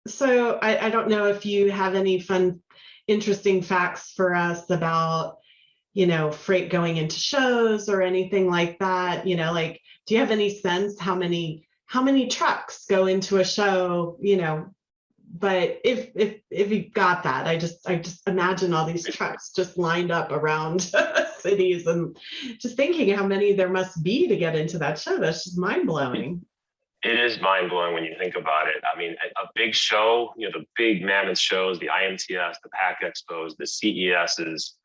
So I don't know if you have any fun, interesting facts for us about, freight going into shows or anything like that. Like, do you have any sense how many trucks go into a show? But if you got that, I just imagine all these trucks just lined up around cities, and just thinking how many there must be to get into that show. That's just mind blowing. It is mind blowing when you think about it. I mean, a big show, the big mammoth shows, the IMTS, the PAC Expos, the CESs,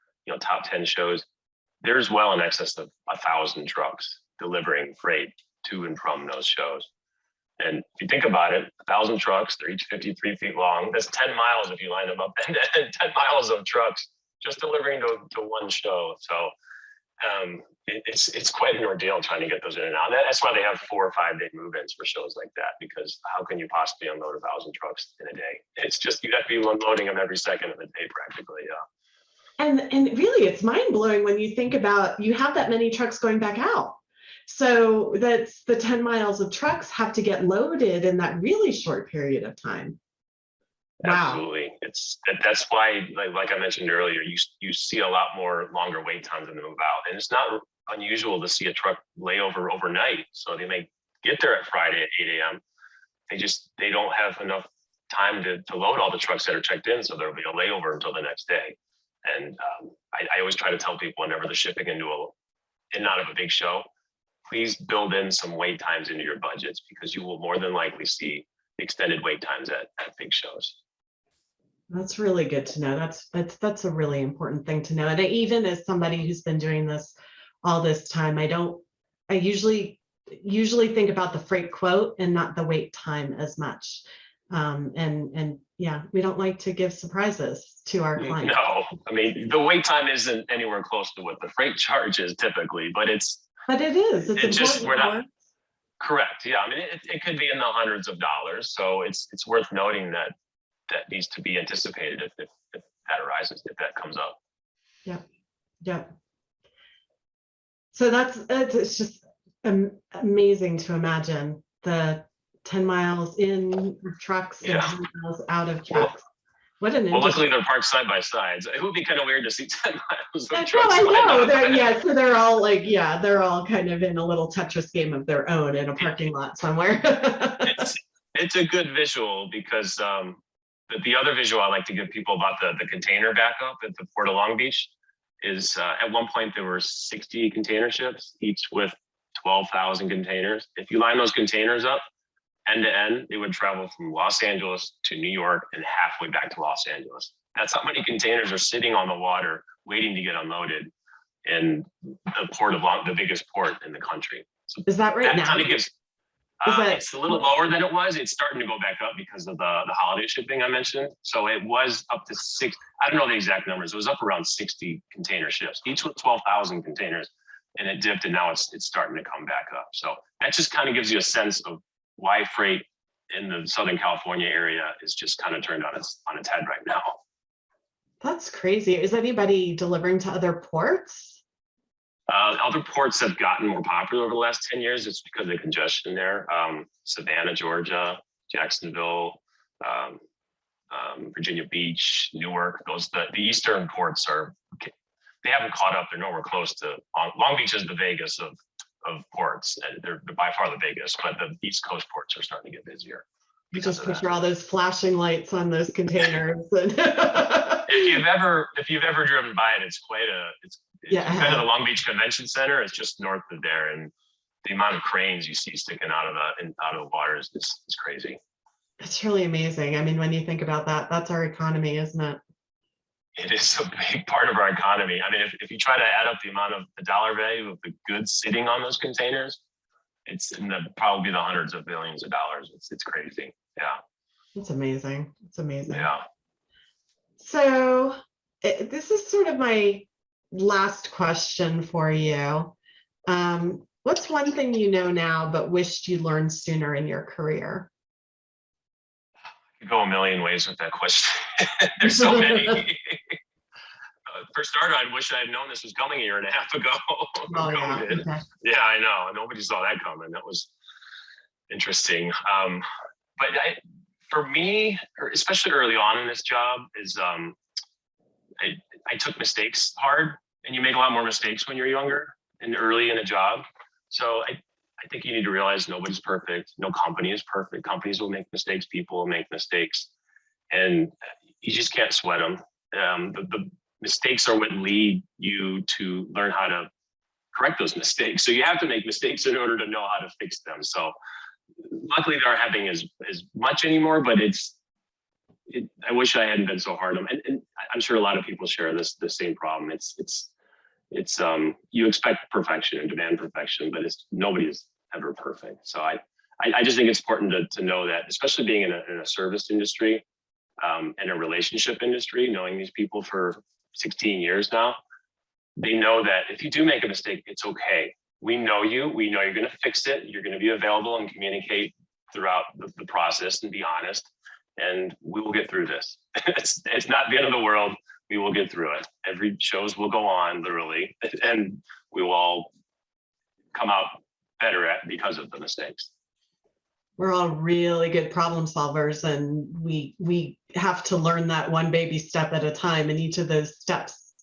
top 10 shows, there's well in excess of 1,000 trucks delivering freight to and from those shows. And if you think about it, 1,000 trucks, they're each 53 feet long. That's 10 miles if you line them up, and 10 miles of trucks just delivering to one show. So it's quite an ordeal trying to get those in and out. That's why they have 4 or 5 day move-ins for shows like that, because how can you possibly unload 1,000 trucks in a day? It's just, you have to be unloading them every second of the day practically. Yeah. And really, it's mind blowing when you think about, you have that many trucks going back out. So that's the 10 miles of trucks have to get loaded in that really short period of time. Wow. Absolutely. That's why, like I mentioned earlier, you see a lot more longer wait times in the move out, and it's not unusual to see a truck layover overnight. So they may get there at Friday at 8 a.m. They don't have enough time to load all the trucks that are checked in, so there'll be a layover until the next day. And I always try to tell people, whenever they're shipping in and out of a big show, please build in some wait times into your budgets, because you will more than likely see extended wait times at big shows. That's really good to know. That's a really important thing to know. And even as somebody who's been doing this all this time, I usually think about the freight quote and not the wait time as much. And yeah, we don't like to give surprises to our clients. No, I mean, the wait time isn't anywhere close to what the freight charge is typically, but it is. It's just, we're not. Correct. Yeah. I mean, it could be in the hundreds of dollars. So it's worth noting that needs to be anticipated if that arises, if that comes up. Yeah. Yeah. So it's just amazing to imagine the 10 miles in trucks and 10 miles out of trucks. What an luckily they're parked side by side. So it would be kind of weird to see 10 miles of trucks. Well, I know. So they're all kind of in a little Tetris game of their own in a parking lot somewhere. It's a good visual, because the other visual I like to give people about the container backup at the Port of Long Beach is at one point there were 60 container ships, each with 12,000 containers. If you line those containers up end to end, they would travel from Los Angeles to New York and halfway back to Los Angeles. That's how many containers are sitting on the water waiting to get unloaded in the biggest port in the country. So is that right now? Kind of gives, it's a little lower than it was. It's starting to go back up because of the holiday shipping I mentioned. So it was up to 6. I don't know the exact numbers. It was up around 60 container ships, each with 12,000 containers, and it dipped, and now it's starting to come back up. So that just kind of gives you a sense of why freight in the Southern California area is just kind of turned on its head right now. That's crazy. Is anybody delivering to other ports? Other ports have gotten more popular over the last 10 years. It's because of the congestion there. Savannah, Georgia, Jacksonville, Virginia Beach, Newark. The eastern ports they haven't caught up. They're nowhere close to. Long Beach is the Vegas of ports, and they're by far the biggest. But the East Coast ports are starting to get busier. You just picture all those flashing lights on those containers. If you've ever driven by it, it's you've been to the Long Beach Convention Center. It's just north of there, and the amount of cranes you see sticking out of the water is crazy. It's really amazing. I mean, when you think about that, that's our economy, isn't it? It is a big part of our economy. I mean, if you try to add up the amount of the dollar value of the goods sitting on those containers, it's in probably the hundreds of billions of dollars. It's crazy. Yeah. It's amazing. It's amazing. Yeah. So this is sort of my last question for you. What's one thing you know now but wished you learned sooner in your career? I could go a million ways with that question. There's so many. For starter, I wish I had known this was coming a year and a half ago. Oh, yeah. Okay. Yeah, I know. Nobody saw that coming. That was interesting. But for me, or especially early on in this job, is I took mistakes hard, and you make a lot more mistakes when you're younger and early in a job. So I think you need to realize nobody's perfect. No company is perfect. Companies will make mistakes. People will make mistakes, and you just can't sweat them. The mistakes are what lead you to learn how to correct those mistakes. So you have to make mistakes in order to know how to fix them. So luckily they aren't happening as much anymore, but I wish I hadn't been so hard on them. And I'm sure a lot of people share the same problem. It's you expect perfection and demand perfection, but nobody is ever perfect. So I just think it's important to know that, especially being in a service industry, and a relationship industry, knowing these people for 16 years now, they know that if you do make a mistake, it's okay. We know you. We know you're going to fix it. You're going to be available and communicate throughout the process and be honest. And we will get through this. It's not the end of the world. We will get through it. Every shows will go on, literally, and we will all come out better because of the mistakes. We're all really good problem solvers, and we have to learn that one baby step at a time, and each of those steps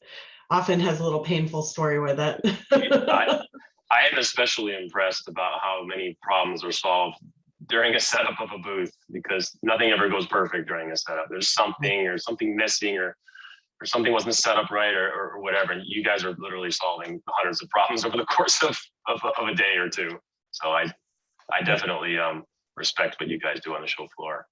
often has a little painful story with it. I am especially impressed about how many problems are solved during a setup of a booth, because nothing ever goes perfect during a setup. There's something missing, or something wasn't set up right, or whatever. And you guys are literally solving hundreds of problems over the course of a day or two. So I definitely respect what you guys do on the show floor.